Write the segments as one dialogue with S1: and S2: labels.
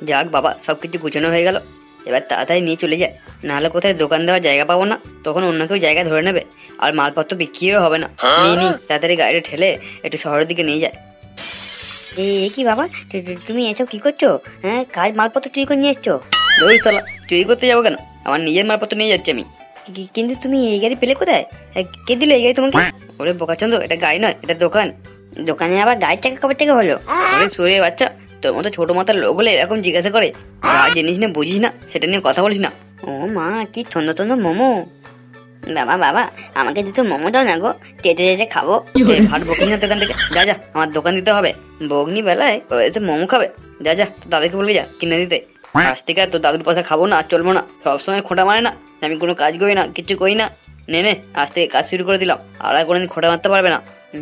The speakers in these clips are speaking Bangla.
S1: যাক বাবা, সব কিছু গুছানো হয়ে গেল। এবার তাড়াতাড়ি নিয়ে চলে যায়, নাহলে কোথায় দোকান দেওয়ার জায়গা পাবো না, তখন অন্য কেউ জায়গা ধরে নেবে আর মালপত্র বিক্রিও হবে না। নি তাড়াতাড়ি গাড়িটা ঠেলে একটু শহরের দিকে নিয়ে যায়। এ কি বাবা, তুমি এসব কি করছো? হ্যাঁ, কাজ মালপত্র চুরি করে নিয়ে এসছো? ওই শালা, চুরি করতে যাবো কেন? আমার নিজের মালপত্র নিয়ে যাচ্ছি আমি। কিন্তু তুমি এই গাড়ি পেলে কোথায়? কে দিল এই গাড়ি তোমাকে? ওরে বোকাচন্দ, এটা গাড়ি নয়, এটা দোকান। দোকানে আবার গাড়ির চাকা কবে থেকে হলো? ওরে সুরে বাচ্চা, তোর মতো ছোট মাথার লোক হলে এরকম জিজ্ঞাসা করে? আর জিনিস নিয়ে বুঝিস না, সেটা নিয়ে কথা বলিস না। ও মা, কি থন্দ থন্দ মোমো! বাবা বাবা, আমাকে দুটো মোমো দাও না গো, চেটে চেটে খাবো। ভাট বকিস না দোকান থেকে, যা যা, আমার দোকান দিতে হবে। বগনি বেলায় এসে মোমো খাবে? যা যা, তো দাদুকে বলে যা কিনে দিতে। আজ থেকে তোর দাদুর পয়সা খাবো না, চলবো না। সবসময় খোঁটা মারে না, আমি কোনো কাজ করি না, কিচ্ছু করি না। নে নে, আজ থেকে কাজ শুরু করে দিলাম, আর কোনোদিন খোঁটা মারতে পারবে না।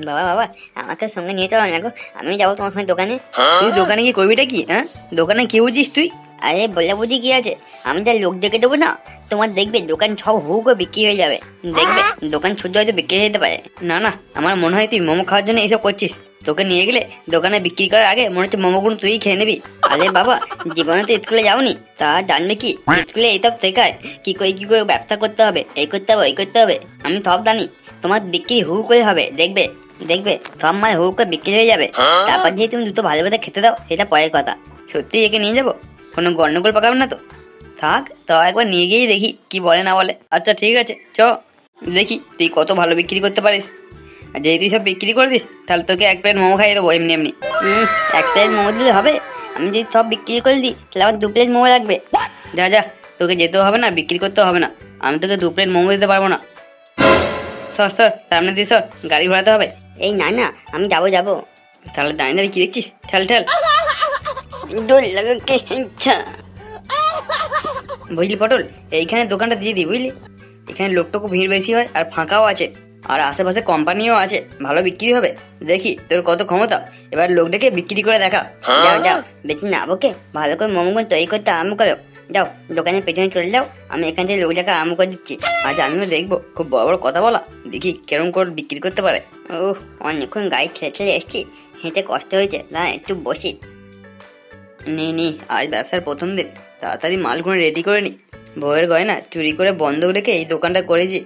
S1: বাবা বাবা, আমাকে সঙ্গে নিয়ে চলো না গো, আমি যাবো তোমার সঙ্গে দোকানে। তুই দোকানে গিয়ে করবিটা কি? হ্যাঁ, দোকানে কি বুঝিস তুই? আরে বলে বুঝি কি আছে, আমি যা লোক ডেকে দেবো না, তোমার দেখবে দোকান সব হু করে বিক্রি হয়ে যাবে। দেখবে দোকান শুদ্ধ হয়তো বিক্রি হয়ে যেতে পারে। না না, আমার মনে হয় তুই মোমো খাওয়ার জন্য এইসব করছিস। তোকে নিয়ে গেলে দোকানে বিক্রি করার আগে মনে হচ্ছে মোমোগুলো তুই খেয়ে নিবি। আরে বাবা, জীবনে তো স্কুলে যাওনি, তা জানবে কি? স্কুলে এইসব শেখায় কি করে ব্যবসা করতে হবে, এই করতে হবে ওই করতে হবে। আমি সব জানি, তোমার বিক্রি হু করে হবে, দেখবে দেখবে সব মাল হু করে বিক্রি হয়ে যাবে। তারপর যে তুমি দুটো ভালো ভালো খেতে দাও, সেটা পরের কথা। সত্যি একে নিয়ে যাবো, কোনো গন্ডগোল পাকাবে না তো? থাক, তো একবার নিয়ে গিয়েই দেখি কি বলে না বলে। আচ্ছা ঠিক আছে, চ দেখি তুই কত ভালো বিক্রি করতে পারিস। আর যদি তুই সব বিক্রি করে দিস, তাহলে তোকে এক প্লেট মোমো খাইয়ে দেবো এমনি এমনি। এক প্লেট মোমো দিলে হবে? আমি যদি সব বিক্রি করে দিই, তাহলে আবার 2 প্লেট মোমো লাগবে। যা যা, তোকে যেতেও হবে না, বিক্রি করতেও হবে না, আমি তোকে 2 প্লেট মোমো দিতে পারবো না। সর সর, সামনে দিয়ে সর, গাড়ি ঘোরাতে হবে। এই না না, আমি যাবো যাবো। তাহলে দাঁড়িয়ে দাঁড়িয়ে কি দেখছিস? ঠেল ঠেল। দোল লাগাকে ইচ্ছা। বুঝলি পটল, এইখানে দোকানটা দিয়ে দিই, বুঝলি? এখানে লোকটুকু ভিড় বেশি হয় আর ফাঁকাও আছে, আর আশেপাশে কোম্পানিও আছে, ভালো বিক্রি হবে। দেখি তোর কত ক্ষমতা, এবার লোক ডেকে বিক্রি করে দেখা। যাও যাও, বেশি না বকে, ভালো করে মোমোগুলো তৈরি করতে আরম্ভ করো। যাও, দোকানের পেছনে চলে যাও, আমি এখান থেকে লোক ডেকে আরম্ভ করে দিচ্ছি। আজ আমিও দেখবো খুব বড় বড় কথা বলা, দেখি কেরম করে বিক্রি করতে পারে। ও, অনেকক্ষণ গাড়ি ছেড়ে ছেড়ে এসছি, হেঁটে কষ্ট হয়েছে, না একটু বসি। নে, আজ ব্যবসার প্রথম দিন, তাড়াতাড়ি মালগুলো রেডি করে নি। বউয়ের গয়না চুরি করে বন্ধক রেখে এই দোকানটা করেছি।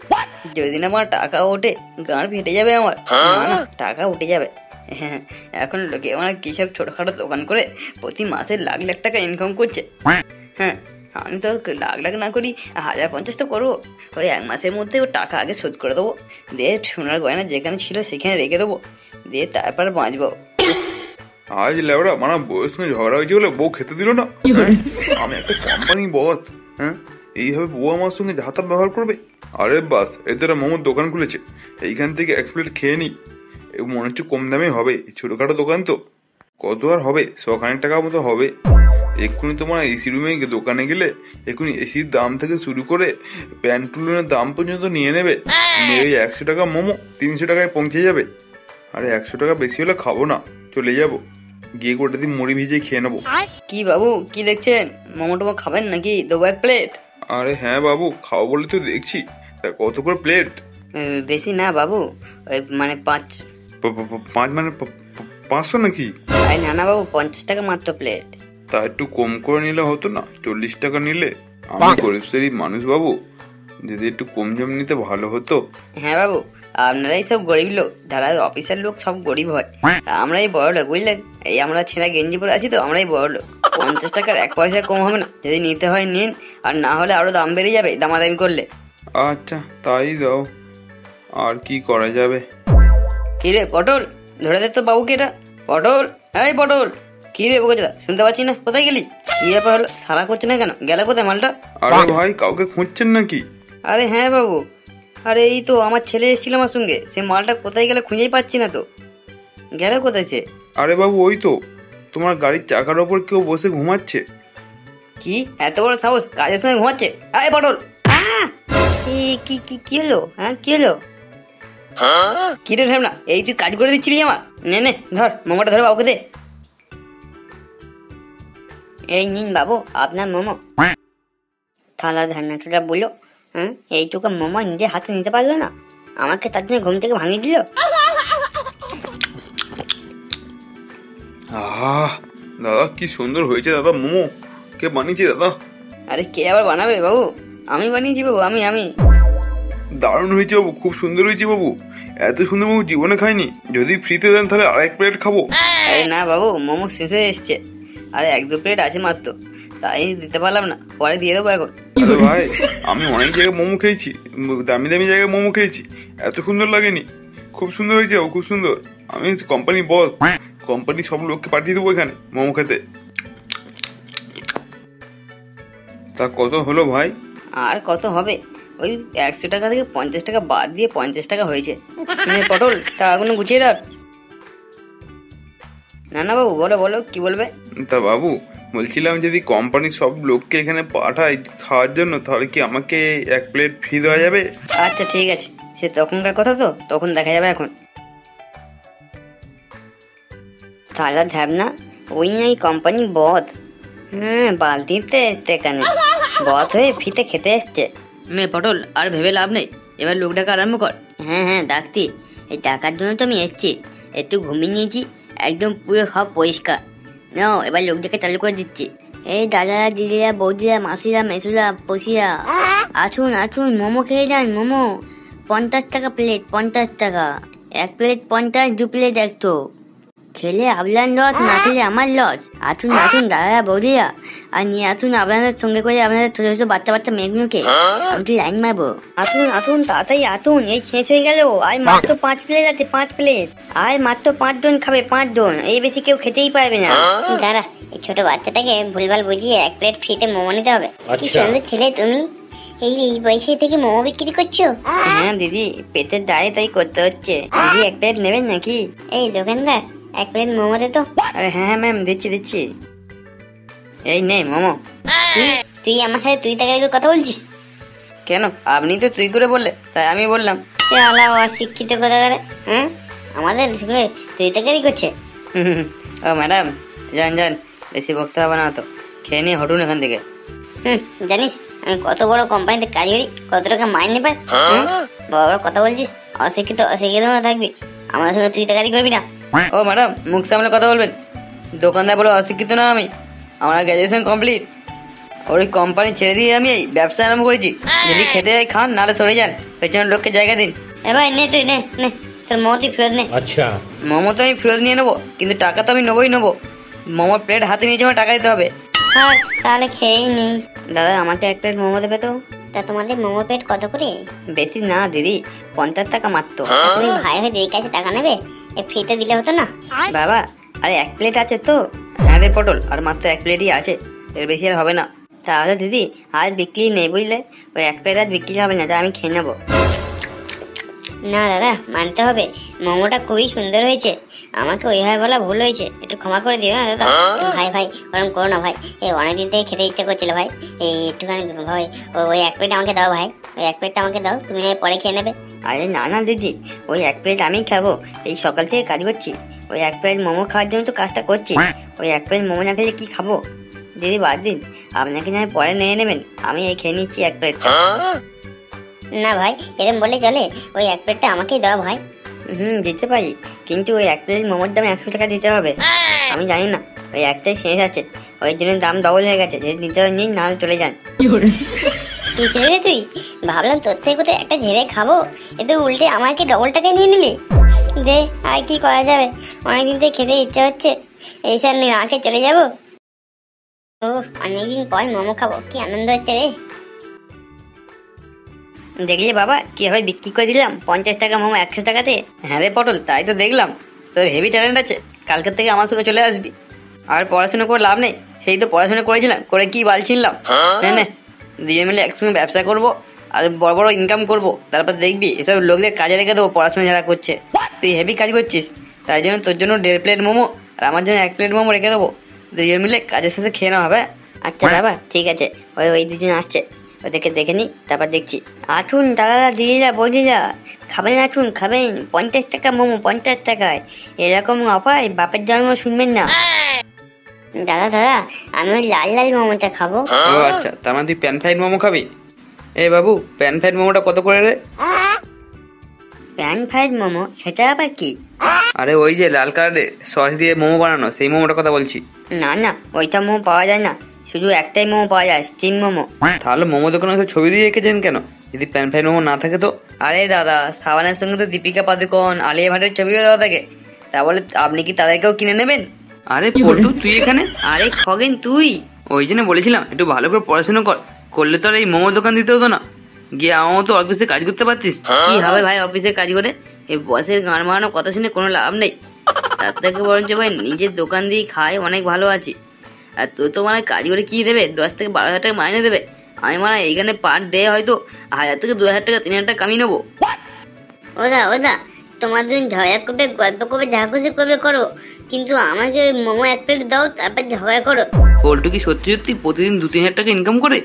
S1: যেদিন আমার টাকা ওঠে, গাঁড় ফেটে যাবে আমার। না, টাকা উঠে যাবে। হ্যাঁ, এখন লোকে আমার কিসব ছোটখাটো দোকান করে প্রতি মাসে লাখ লাখ টাকা ইনকাম করছে। হ্যাঁ, আমি তো লাখ লাখ না করি 1050 তো করবো। ওরে 1 মাসের মধ্যে ও টাকা আগে শোধ করে দেবো, দিয়ে সোনার গয়না যেখানে ছিল সেখানে রেখে দেবো, দিয়ে তারপর বাঁচবো।
S2: আজ লেবরা মানে বউয়ের সঙ্গে ঝগড়া হয়েছে বলে বউ খেতে দিল না। আমি একটা কোম্পানি বস, হ্যাঁ, এইভাবে বউ আমার সঙ্গে যাতায়াত ব্যবহার করবে? আরে বাস, এদের মোমোর দোকান খুলেছে, এইখান থেকে 1 প্লেট খেয়ে নি। মনে হচ্ছে কম দামে হবে, ছোটখাটো দোকান তো, কত আর হবে, 100 টাকার মতো হবে। এক্ষুনি তোমার এসি রুমে দোকানে গেলে এক্ষুনি এসির দাম থেকে শুরু করে প্যান্টুলনের দাম পর্যন্ত নিয়ে নেবে। ওই 100 টাকা মোমো 300 টাকায় পৌঁছে যাবে। আরে 100 টাকা বেশি হলে খাবো না, চলে যাবো, গিয়ে গোটা দিন মুড়ি ভিজিয়ে খেয়ে নেবো।
S1: কি বাবু, কি দেখছেন? মোমো টোমো খাবেন নাকি? দেবো 1 প্লেট?
S2: আরে হ্যাঁ বাবু, খাও বলে তো দেখছি। তা কত করে প্লেট?
S1: বেশি না বাবু, ওই মানে 5।
S2: 5 মানে 500 নাকি?
S1: না না বাবু, 50 টাকা মাত্র প্লেট।
S2: তা একটু কম করে নিলে হতো না? 40 টাকা নিলে। আমি গরিব শরীফ মানুষ বাবু, যদি একটু কম জম নিতে ভালো হতো।
S1: হ্যাঁ বাবু, আপনারাই সব গরিব লোক, যারা অফিসের লোক সব গরিব হয়, আমরাই বড় লোক, বুঝলেন? এই আমরা ছেঁড়া গেঞ্জি পরে আছি তো, আমরাই বড় লোক। 50 টাকার 1 পয়সা কম হবে না, যদি নিতে হয় নিন, আর না হলে আরো দাম বেড়ে যাবে দামাদামি করলে।
S2: আচ্ছা তাই দাও, আর কি করা যাবে।
S1: কি রে পটল, ধরে দে তো বাবুকে এটা। পটল, এই পটল, কি রে বোকা, শুনতে পাচ্ছি না, কোথায় গেলি? কি ব্যাপার হলো, সারা করছে না কেন? গেল কোথায় মালটা?
S2: আরে ভাই, কাউকে খুঁজছেন নাকি?
S1: আরে হ্যাঁ বাবু, আরে এই তো আমার ছেলে এসেছিল আমার সঙ্গে, সে মালটা কোথায় গেলে খুঁজেই পাচ্ছি না তো, গেল কোথায় সে?
S2: আরে বাবু, ওই তো তোমার গাড়ির চাকার ওপর কেউ বসে ঘুমাচ্ছে।
S1: কি এত বড় সাহস, কাজের সময় ঘুমাচ্ছে? আরে পটল, কি কি কি হলো? হ্যাঁ কি হলো? কি রে ঢেমনা, এই তুই কাজ করে দিচ্ছিলি আমার? নে নে, ধর মোমোটা, ধরে বাবুকে দে। এই নিন বাবু আপনার মোমো। থালা ধান্নাটা বললো, হ্যাঁ, এইটুকু মোমো নিজে হাতে নিতে পারলো না, আমাকে তার জন্য ঘুম থেকে ভাঙিয়ে দিল।
S2: দাদা কি সুন্দর হয়েছে দাদা মোমো, কে বানিয়েছে দাদা?
S1: আরে কে আবার বানাবে বাবু? আমি বানিয়েছি বাবু, আমি।
S2: দারুণ হয়েছে বাবু, খুব সুন্দর হয়েছে বাবু। এত সুন্দর বাবু জীবনে খাইনি। যদি ফ্রিতে দেন তাহলে আরেক প্লেট খাবো।
S1: আরে না বাবু, মোমো শেষ হয়ে এসছে, আর 1-2 প্লেট আছে মাত্র, তাই দিতে পারলাম না, পরে দিয়ে দেবো এখন।
S2: আরে ভাই, আমি অনেক জায়গায় মোমো খেয়েছি, দামি দামি জায়গায় মোমো খেয়েছি, এত সুন্দর লাগেনি। খুব সুন্দর হয়েছে বাবু, খুব সুন্দর। আমি কোম্পানি বস, কোম্পানি সব লোককে পাঠিয়ে দেবো এখানে মোমো খেতে। তা কত হলো ভাই?
S1: আর কত হবে, ওই 100 টাকা থেকে 50 টাকা বাদ দিয়ে 50 টাকা হয়েছে। পটল, টাকাগুলো গুছিয়ে রাখ। না না বাবু, বলো কি বলবে?
S2: তা বাবু, বলছিলাম যদি কোম্পানির সব লোককে এখানে পাঠাই খাওয়ার জন্য, তাহলে কি আমাকে 1 প্লেট ফ্রি দেওয়া যাবে?
S1: আচ্ছা ঠিক আছে, সে তখনকার কথা, তো তখন দেখা যাবে। এখন তাহলে ধ্যাব না, ওই নাই কোম্পানি বদ। হ্যাঁ, বালতিতে তেকানে বদ হয়ে ফিতে খেতে এসছে। পটল, আর ভেবে লাভ নেই, এবার লোক ডাকা আরম্ভ কর। হ্যাঁ ডাকতি, এই টাকার জন্য তো আমি এসছি। একটু ঘুমিয়ে নিয়েছি, একদম পুরো সব পরিষ্কার। নাও, এবার লোক ডেকে চালু করে দিচ্ছি। এই দাদারা, দিদিরা, বৌদিরা, মাসিরা, মেসুরা, পশিরা, আসুন মোমো খেয়ে যান। মোমো 50 টাকা প্লেট, 50 টাকা। 1 প্লেট 50, 2 প্লেট 100। খেলে আপনার লস, না খেলে আমার লস। আসুন দাদারা, বৌদিরা, আর নিয়ে আসুন আপনাদের সঙ্গে করে আপনাদের ছোট ছোট বাচ্চা মেয়েগুলোকে। আমি তো লাইন মারবো। আসুন তাড়াতাড়ি আসুন, এই শেষ হয়ে গেল। আর মাত্র 5 প্লেট আছে, 5 প্লেট। আর মাত্র 5 জন খাবে, 5 জন, এই বেশি কেউ খেতেই পারবে না। দাঁড়া, এই ছোট বাচ্চাটাকে ভুলভাল বুঝিয়ে 1 প্লেট ফ্রিতে মোমো নিতে হবে। কি সুন্দর ছেলে তুমি, এই বয়সে থেকে মোমো বিক্রি করছো? হ্যাঁ দিদি, পেটের দায়ে তাই করতে হচ্ছে। দিদি 1 প্লেট নেবেন নাকি? এই দোকানদার, 1 প্লেট মোমো দে তো। আরে হ্যাঁ ম্যাম, দিচ্ছি। এই নে মোমো। তুই আমার সাথে তুই তাকারি করে কথা বলছিস কেন? আপনি তো তুই করে বললে, তাই আমি বললাম। শিক্ষিত কথা করে, হ্যাঁ, আমাদের সঙ্গে তুই তাকারি করছে। ও ম্যাডাম, যান, বেশি বকতে হবে না তো, খেয়ে নিয়ে হটুন এখান থেকে। জানিস আমি কত বড় কোম্পানিতে কাজ করি, কত টাকা মাইনে পাই? বড় কথা বলছিস, অশিক্ষিত থাকবি, আমার সঙ্গে তুই তাকারি করবি না। ও ম্যাডাম, মুখ সামলে কথা বলবেন। দোকানদার বলে অশিক্ষিত না আমি, আমার গ্র্যাজুয়েশন কমপ্লিট। ওই কোম্পানি ছেড়ে দিয়ে আমি এই ব্যবসা আরম্ভ করেছি। যদি খেতে হয় খান, নাহলে সরে যান, পেছনের লোককে জায়গা দিন। এবার নে তুই, নে তোর মোমো তুই ফেরত নে। আচ্ছা, মোমো তো আমি ফেরত নিয়ে নেবো, কিন্তু টাকা তো আমি নেবো। মোমোর প্লেট হাতে নিয়ে যাওয়া টাকা দিতে হবে। হ্যাঁ, তাহলে খেয়েই নি। দাদা, আমাকে 1 প্লেট মোমো দেবে তো? তা তোমাদের মোমো প্লেট কত করে? বেশি না দিদি, 50 টাকা মাত্র। তুমি ভাই হয়ে দিদির কাছে টাকা নেবে, ফ্রিতে দিলে হতো না? বাবা, আরে 1 প্লেট আছে তো। হ্যাঁ রে পটল, আর মাত্র 1 প্লেটই আছে, এর বেশি আর হবে না। তাহলে দিদি আজ বিক্রি নেই, বুঝলে? ওই 1 প্লেট আজ বিক্রি হবে না, আমি খেয়ে নেবো। না দাদা, মানতে হবে, মোমোটা খুবই সুন্দর হয়েছে। আমাকে ওইভাবে বলা ভুল হয়েছে, একটু ক্ষমা করে দিও না দাদা। ভাই ওরকম করো না ভাই, এই অনেকদিন থেকে খেতে ইচ্ছা করছিল ভাই, এই একটুখানি ভাই ওই 1 প্লেট আমাকে দাও ভাই, ওই 1 প্লেটটা আমাকে দাও, তুমি পরে খেয়ে নেবে। আরে না দিদি, ওই 1 প্লেট আমি খাবো, এই সকাল থেকে কাজ করছি। ওই 1 প্লেট মোমো খাওয়ার জন্য তো কাজটা করছি। ওই 1 প্লেট মোমো না খেলে কি খাবো? দিদি বাদ দিন, আপনাকে না পরে নিয়ে নেবেন, আমি এই খেয়ে নিচ্ছি 1 প্লেট। না ভাই, এরকম বলে চলে? ওই 1 প্লেটটা আমাকেই দাও ভাই। দিতে পারি, কিন্তু ওই 1 প্লেট মোমোর দাম 100 টাকা দিতে হবে। আমি জানি না, ওই একটাই শেষ আছে, ওই জন্য দাম ডবল হয়ে গেছে। যদি নিতে হয় নিন, নাহলে চলে যান। কি ছেড়ে তুই? ভাবলাম তোর থেকে কোথায় একটা ঝেড়ে খাবো, এতে উল্টে আমাকে ডবল টাকা নিয়ে নিলি। দে, আর কি করা যাবে, অনেকদিন থেকে খেতে ইচ্ছা হচ্ছে, এই স্যার না খেয়ে চলে যাবো। ও, অনেকদিন পর মোমো খাবো, কি আনন্দ হচ্ছে রে। দেখলি বাবা, কিভাবে বিক্রি করে দিলাম 50 টাকা মোমো 100 টাকাতে। হ্যাঁ রে পটল, তাই তো দেখলাম, তোর হেভি ট্যালেন্ট আছে। কালকের থেকে আমার সঙ্গে চলে আসবি। আর পড়াশোনা করে লাভ নেই, সেই তো পড়াশোনা করেছিলাম, করে কি বাল ছিনলাম। নে, দুজন মিলে একসঙ্গে ব্যবসা করবো আর বড় বড় ইনকাম করবো, তারপর দেখবি এসব লোকদের কাজে রেখে দেবো পড়াশোনা যারা করছে। তুই হেভি কাজ করছিস, তাই জন্য তোর জন্য 1.5 প্লেট মোমো আর আমার জন্য 1 প্লেট মোমো রেখে দেবো, দুজন মিলে কাজের সাথে খেয়ে নেওয়া হবে। আচ্ছা বাবা, ঠিক আছে, ওই দুজন আসছে, ওদেরকে দেখে নি, তারপর দেখছি। আসুন দাদারা, দিদিরা, বৌদিরা, খাবেন? আসুন, খাবেন। 50 টাকা মোমো, 50 টাকায়। এরকম অফার বাপের জন্ম শুনবেন না। দাদা, আমি ওই লাল মোমোটা খাবো। ও আচ্ছা, তার মানে তুই প্যান ফ্রাইড মোমো খাবি? এ বাবু, প্যান ফ্রাইড মোমোটা কত করে রে? প্যান ফ্রাইড মোমো, সেটা আবার কি? আরে ওই যে লাল কালারের সস দিয়ে মোমো বানানো, সেই মোমোটার কথা বলছি। না, ওইটা মোমো পাওয়া যায় না, শুধু একটাই মোমো পাওয়া যায়, স্টিম মোমো।
S3: তাহলে মোমো দোকানে তো ছবি দিয়ে রেখেছেন কেন? যদি প্যান ফ্রাই মোমো না থাকে তো?
S1: আরে দাদা, সাবানের সঙ্গে তো দীপিকা পাদুকোন, আলিয়া ভাটের ছবিও দেওয়া থাকে। তা বলে আপনি কি তাদেরকেও কিনে নেবেন?
S3: আরে পল্টু তুই এখানে?
S1: আরে খগেন তুই?
S3: ওই জন্য বলেছিলাম একটু ভালো করে পড়াশোনা কর, করলে তো আর এই মোমো দোকান দিতে হতো না, গিয়ে আমার মতো অফিসে কাজ করতে পারতিস।
S1: কি হবে ভাই অফিসে কাজ করে? এই বসের গান মারানো কথা শুনে কোনো লাভ নেই। তার থেকে বরঞ্চ ভাই নিজের দোকান দিয়ে খাই অনেক ভালো আছি। আর তুই তো মানে কাজ করে কি দেবে? 10 থেকে 12 হাজার টাকা মাইনে দেবে। আমি মানে এইখানে পার ডে হয়তো 1000 থেকে 2000 টাকা 3000 টাকা কামিয়ে নেবো।
S4: ওদা তোমার দুজন ঝগড়া করবে, গল্প করবে, যা খুশি করবে করো, কিন্তু আমাকে মোমো এক প্লেট দাও, তারপর ঝগড়া করো।
S3: পল্টু কি সত্যি সত্যি প্রতিদিন 2-3 হাজার টাকা ইনকাম করে?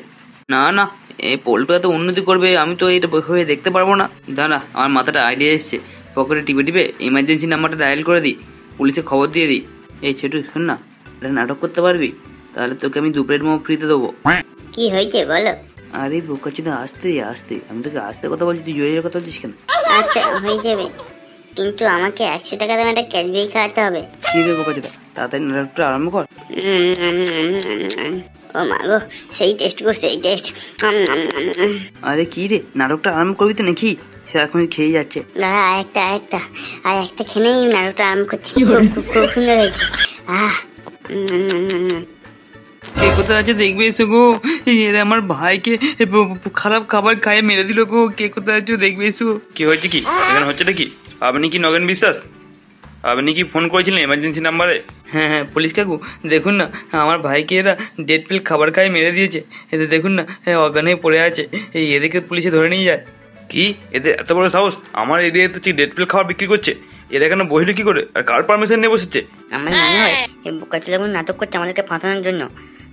S3: না না, এই পল্টু এত উন্নতি করবে আমি তো এটা ভেবে দেখতে পারবো না। দাঁড়া, আমার মাথাটা আইডিয়া এসছে, পকেটে টিপে টিপে এমার্জেন্সি নাম্বারটা ডায়াল করে দিই, পুলিশে খবর দিয়ে দিই। এই ছোটু শোন না, এটা নাটক করতে পারবি? তাহলে তোকে আমি 2 প্লেট মোমো ফ্রিতে দেবো।
S4: কি হয়েছে বলো?
S3: আরে বোকা চুদা, আস্তে আস্তে, আমি তোকে আস্তে কথা বলছি, তুই জোরে জোরে কথা বলছিস কেন?
S4: আচ্ছা হয়ে যাবে, কিন্তু আমাকে 100 টাকা দাম একটা ক্যাডবেরি খাওয়াতে হবে।
S3: কি রে বোকা চুদা, তাড়াতাড়ি নাটকটা আরম্ভ কর।
S4: ও মা গো, সেই টেস্ট গো, সেই টেস্ট।
S3: আরে কি রে, নাটকটা আরম্ভ করবি তো নাকি? সে এখন খেয়ে যাচ্ছে।
S4: দাঁড়া, আর একটা খেলেই নাটকটা আরম্ভ করছি। খুব সুন্দর হয়েছে।
S3: কে কোথায় আছে দেখবে এসো গো, এরা আমার ভাইকে খারাপ খাবার খাইয়ে মেরে দিল গো। কে কোথায় আছো দেখবে এসো। কি হয়েছে, কি এখানে হচ্ছেটা কি? আপনি কি নগেন বিশ্বাস? আপনি কি ফোন করেছিলেন এমার্জেন্সি নাম্বারে? হ্যাঁ হ্যাঁ, পুলিশ কাকু দেখুন না, আমার ভাইকে এরা ডেড প্লেট খাবার খাইয়ে মেরে দিয়েছে। এতে দেখুন না, অজ্ঞান হয়ে পড়ে আছে। এদেরকে পুলিশে ধরে নিয়ে যায়। কি এদের এত বড় সাহস? আমার এরিয়াতে ডেড প্লেট খাবার বিক্রি করছে। এরা এখানে বসলো কি করে, আর কার পারমিশন নিয়ে বসেছে?
S1: আমার মনে হয় এই বোকাচুদা এখন নাটক করছে আমাদেরকে ফাঁসানোর জন্য।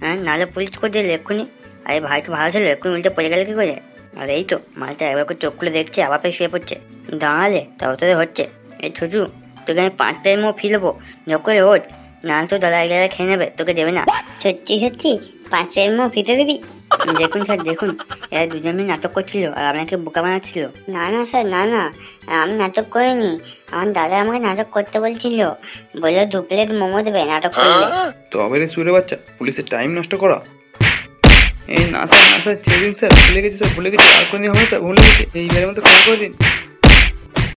S1: হ্যাঁ, নাহলে পুলিশ করে দিলে এক্ষুনি। আরে ভাই তো ভালো ছিল, এক্ষুনি উল্টে পড়ে গেলে কি করে? আর এই তো মালটা একবার করে চোখ খুলে দেখছে, আবার পেয়ে শুয়ে পড়ছে। দাঁড়ালে তাও তোদের হচ্ছে। এই ছোটু, তোকে আমি 5 টাইম মোমো ফি দেবো, ঝক করে ওঠ, নাহলে তো দাদা এগুলো খেয়ে নেবে, তোকে দেবে না।
S4: সত্যি 5 টাইম মোমো ফিতে দিবি?
S1: দেখুন স্যার দেখুন, এরা দুজন মিলে নাটক করছিল আর আপনাকে বোকা বানাচ্ছিল।
S4: না স্যার, না, আমি নাটক করিনি। আমার দাদা আমাকে নাটক করতে বলছিল, বললো 2 প্লেট মোমো দেবে নাটক করলে।
S2: তবে রে সুরে বাচ্চা, পুলিশের টাইম নষ্ট করা।
S3: এই না স্যার ছেড়ে দিন স্যার, ভুলে গেছি স্যার, ভুলে গেছি, আর কোনদিন হবে স্যার, ভুলে গেছি, এইবারের মতো ক্ষমা করে দিন।